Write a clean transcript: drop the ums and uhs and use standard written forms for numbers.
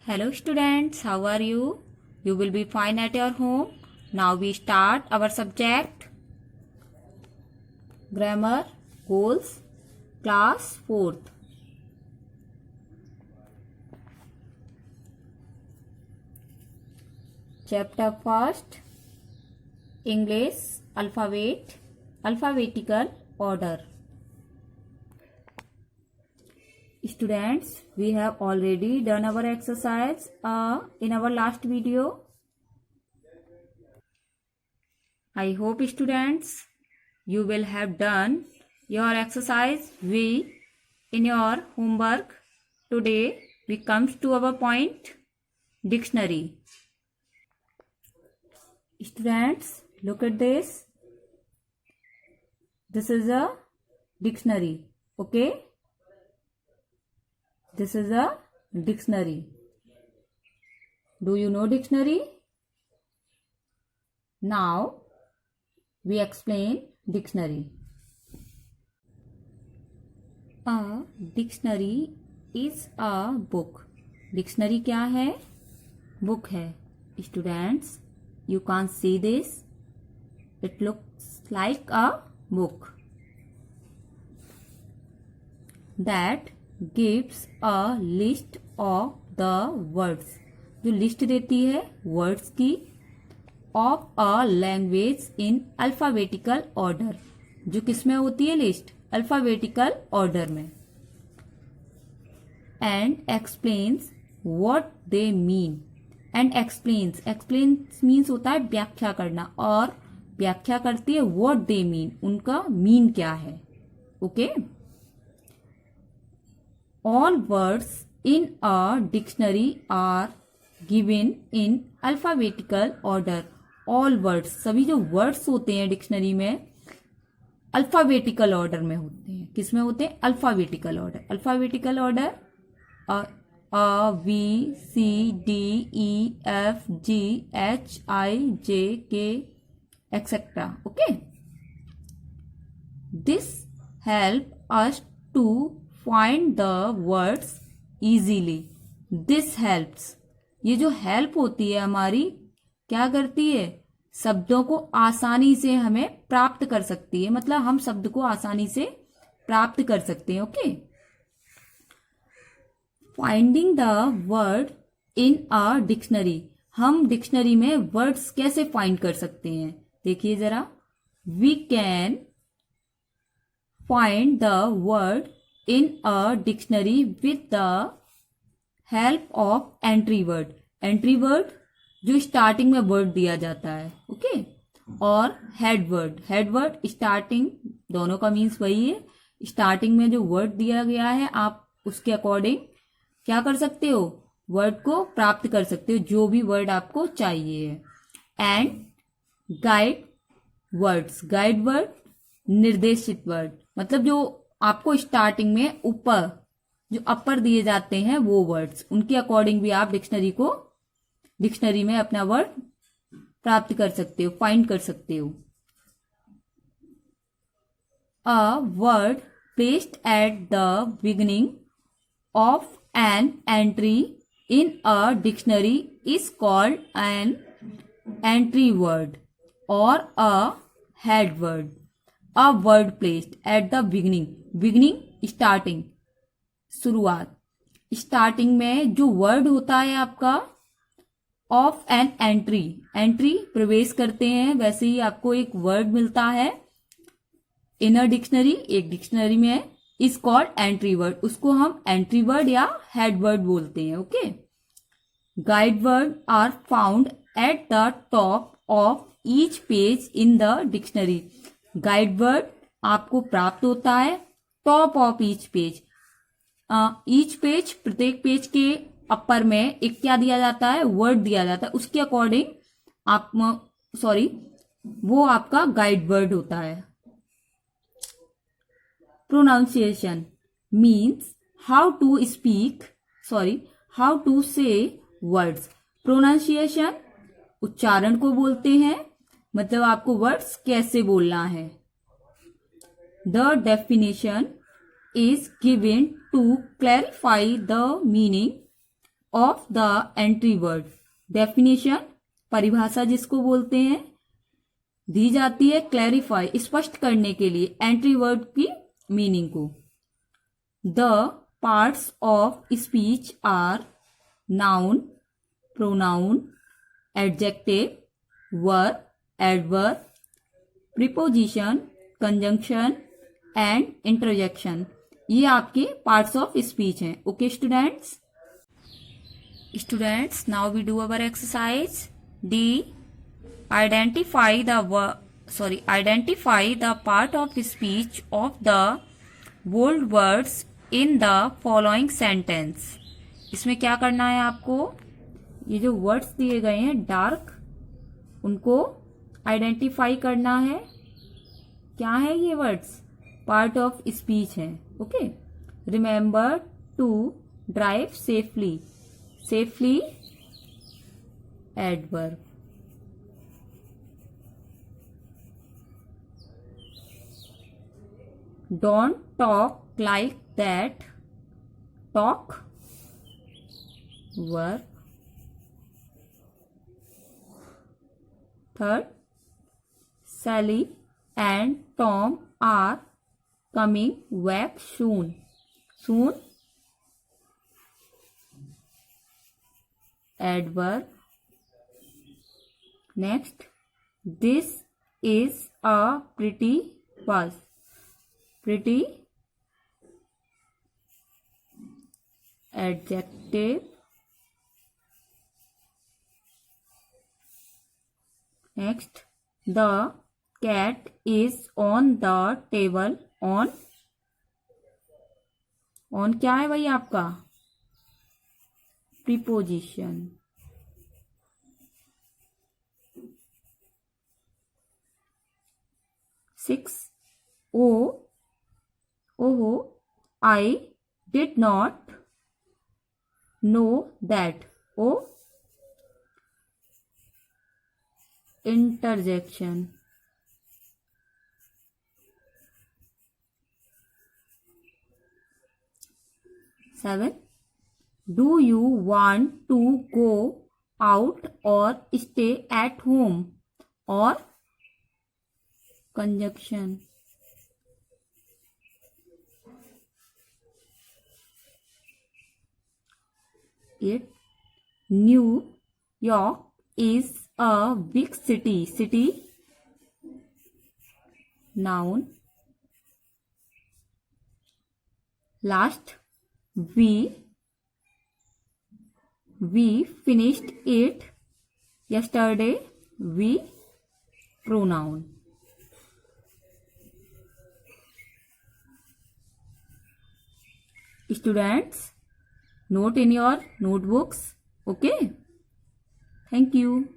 Hello students, how are you? You will be fine at your home. Now we start our subject Grammar Goals Class 4th. Chapter 1st English Alphabet Alphabetical Order. Students, we have already done our exercise in our last video. I hope students you will have done your exercise in your homework. Today we comes to our point dictionary. Students, look at this. This is a dictionary. Okay. This is a dictionary. Do you know dictionary? Now we explain dictionary. A dictionary is a book. Dictionary क्या है? Book है. Students, you can't see this. It looks like a book that gives a list of the words. जो list देती है words की of a language in alphabetical order. जो किस में होती है लिस्ट? अल्फाबेटिकल ऑर्डर में. And explains what they mean. And explains means होता है व्याख्या करना, और व्याख्या करती है व्हाट दे मीन, उनका मीन क्या है. Okay. All words in a dictionary are given in alphabetical order. All words, सभी जो words होते हैं डिक्शनरी में अल्फाबेटिकल ऑर्डर में होते हैं. किस में होते हैं? Alphabetical order. Alphabetical order A, B, C, D, E, F, G, H, I, J, K, etc. Okay. This help us to find the words easily. This helps. ये जो help होती है हमारी क्या करती है? शब्दों को आसानी से हमें प्राप्त कर सकती है. मतलब हम शब्द को आसानी से प्राप्त कर सकते हैं. Okay. Finding the word in a dictionary. हम डिक्शनरी में वर्ड्स कैसे फाइंड कर सकते हैं? देखिए जरा. We can find the word in a dictionary with the help of entry word. entry word जो स्टार्टिंग में वर्ड दिया जाता है. ओके. और हेड वर्ड स्टार्टिंग, दोनों का मीन्स वही है. स्टार्टिंग में जो वर्ड दिया गया है आप उसके अकॉर्डिंग क्या कर सकते हो? वर्ड को प्राप्त कर सकते हो, जो भी वर्ड आपको चाहिए है. एंड गाइड वर्ड निर्देशित वर्ड, मतलब जो आपको स्टार्टिंग में ऊपर जो अपर दिए जाते हैं वो वर्ड्स, उनके अकॉर्डिंग भी आप डिक्शनरी में अपना वर्ड प्राप्त कर सकते हो, फाइंड कर सकते हो. A word placed at the beginning of an entry in a dictionary is called an entry word और a head word. A word placed at the beginning starting, शुरुआत. स्टार्टिंग में जो वर्ड होता है आपका ऑफ एन एंट्री प्रवेश करते हैं, वैसे ही आपको एक वर्ड मिलता है इन अ डिक्शनरी. एक डिक्शनरी में इज कॉल्ड एंट्री वर्ड. उसको हम एंट्री वर्ड या हेड वर्ड बोलते हैं. Okay. Guide word are found at the top of each page in the dictionary. Guide word आपको प्राप्त होता है top of each page. Each page, प्रत्येक पेज के अपर में एक क्या दिया जाता है? वर्ड दिया जाता है. उसके अकॉर्डिंग वो आपका गाइड वर्ड होता है. प्रोनाउंसिएशन मीन्स हाउ टू से वर्ड्स. प्रोनाउंसिएशन उच्चारण को बोलते हैं, मतलब आपको वर्ड्स कैसे बोलना है. The definition is given to clarify the meaning of the entry word. Definition, परिभाषा जिसको बोलते हैं, दी जाती है क्लैरिफाई, स्पष्ट करने के लिए एंट्री वर्ड की मीनिंग को। The parts of speech are noun, pronoun, adjective, verb, adverb, preposition, conjunction and interjection. ये आपके पार्ट्स ऑफ स्पीच हैं। Okay students, now we do our exercise D. Identify the part of speech of the bold words in the following sentence. इसमें क्या करना है आपको, ये जो वर्ड्स दिए गए हैं डार्क, उनको आइडेंटिफाई करना है। क्या है ये वर्ड्स? पार्ट ऑफ स्पीच है। Okay, remember to drive safely, safely adverb. Don't talk like that, talk verb. Third, Sally and Tom are coming back soon. Soon, adverb. Next, this is a pretty bus. Pretty, adjective. Next, the cat is on the table. on क्या है भाई आपका? Preposition. Six, ओहो I did not know that. Oh interjection. 7, do you want to go out or stay at home? Or conjunction. 8, New York is a big city. City, noun. Last, we finished it yesterday. We, pronoun. Students, note in your notebooks. Okay, thank you.